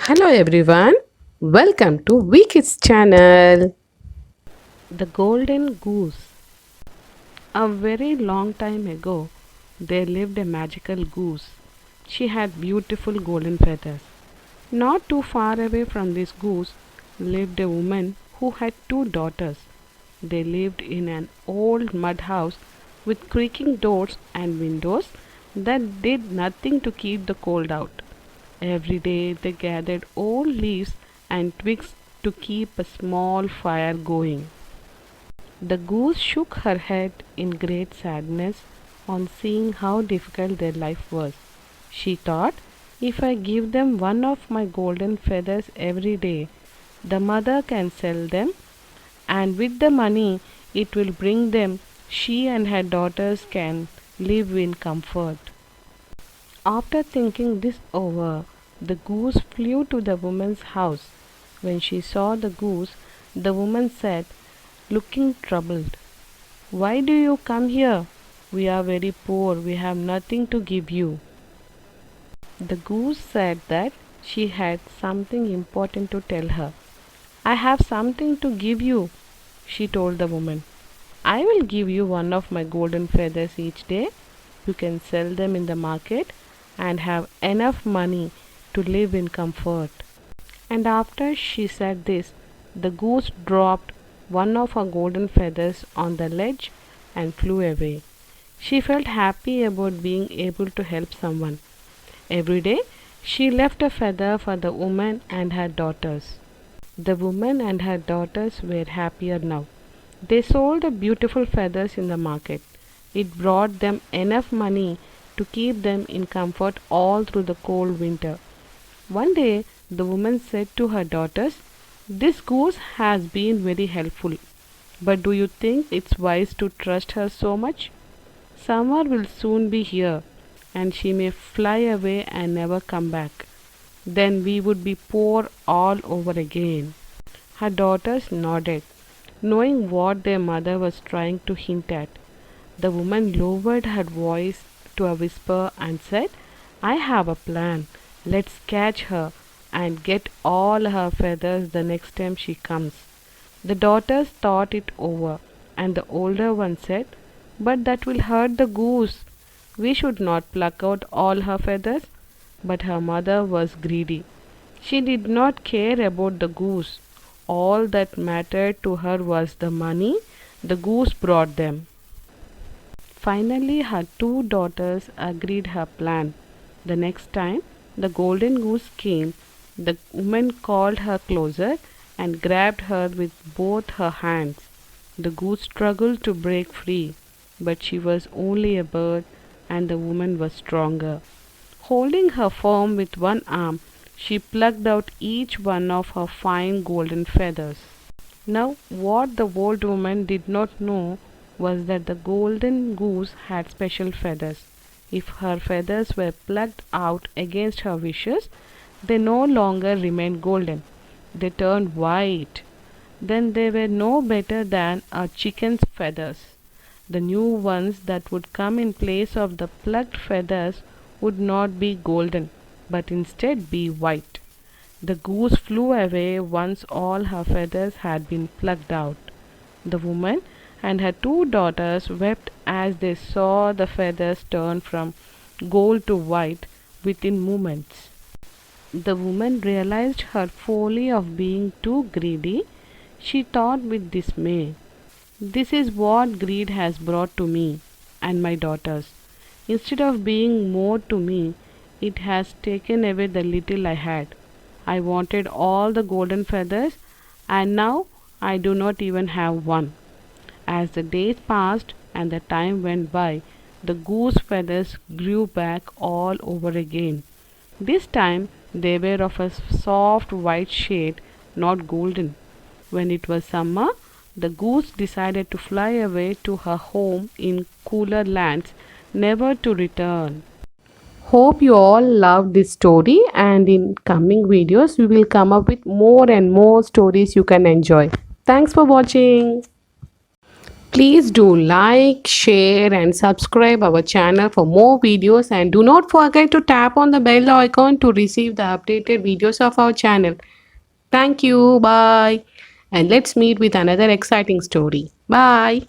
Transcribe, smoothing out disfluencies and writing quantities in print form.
Hello everyone, welcome to Kids channel. The Golden Goose. A very long time ago, there lived a magical goose. She had beautiful golden feathers. Not too far away from this goose lived a woman who had two daughters. They lived in an old mud house with creaking doors and windows that did nothing to keep the cold out. Every day they gathered old leaves and twigs to keep a small fire going. The goose shook her head in great sadness on seeing how difficult their life was. She thought, if I give them one of my golden feathers every day, the mother can sell them, and with the money it will bring them, she and her daughters can live in comfort. After thinking this over, the goose flew to the woman's house. When she saw the goose, the woman said, looking troubled, why do you come here? We are very poor, we have nothing to give you. The goose said that she had something important to tell her. I have something to give you, she told the woman. I will give you one of my golden feathers each day. You can sell them in the market and have enough money to live in comfort. And after she said this, the goose dropped one of her golden feathers on the ledge and flew away. She felt happy about being able to help someone. Every day she left a feather for the woman and her daughters. The woman and her daughters were happier now. They sold the beautiful feathers in the market. It brought them enough money to keep them in comfort all through the cold winter. One day the woman said to her daughters, this goose has been very helpful, but do you think it's wise to trust her so much? Summer will soon be here, and she may fly away and never come back. Then we would be poor all over again. Her daughters nodded, knowing what their mother was trying to hint at. The woman lowered her voice to a whisper and said, I have a plan. Let's catch her and get all her feathers the next time she comes. The daughters thought it over, and the older one said, but that will hurt the goose. We should not pluck out all her feathers. But her mother was greedy. She did not care about the goose. All that mattered to her was the money the goose brought them. Finally, her two daughters agreed her plan. The next time the golden goose came, the woman called her closer and grabbed her with both her hands. The goose struggled to break free, but she was only a bird and the woman was stronger. Holding her firm with one arm, she plucked out each one of her fine golden feathers. Now, what the old woman did not know was that the golden goose had special feathers. If her feathers were plucked out against her wishes, they no longer remained golden. They turned white. Then they were no better than a chicken's feathers. The new ones that would come in place of the plucked feathers would not be golden, but instead be white. The goose flew away once all her feathers had been plucked out. The woman and her two daughters wept as they saw the feathers turn from gold to white within moments. The woman realized her folly of being too greedy. She thought with dismay, this is what greed has brought to me and my daughters. Instead of being more to me, it has taken away the little I had. I wanted all the golden feathers, and now I do not even have one. As the days passed and the time went by, the goose feathers grew back all over again. This time they were of a soft white shade, not golden. When it was summer, the goose decided to fly away to her home in cooler lands, never to return. Hope you all loved this story, and in coming videos we will come up with more and more stories you can enjoy. Thanks for watching. Please do like, share, and subscribe our channel for more videos, and do not forget to tap on the bell icon to receive the updated videos of our channel. Thank you. Bye. And let's meet with another exciting story. Bye.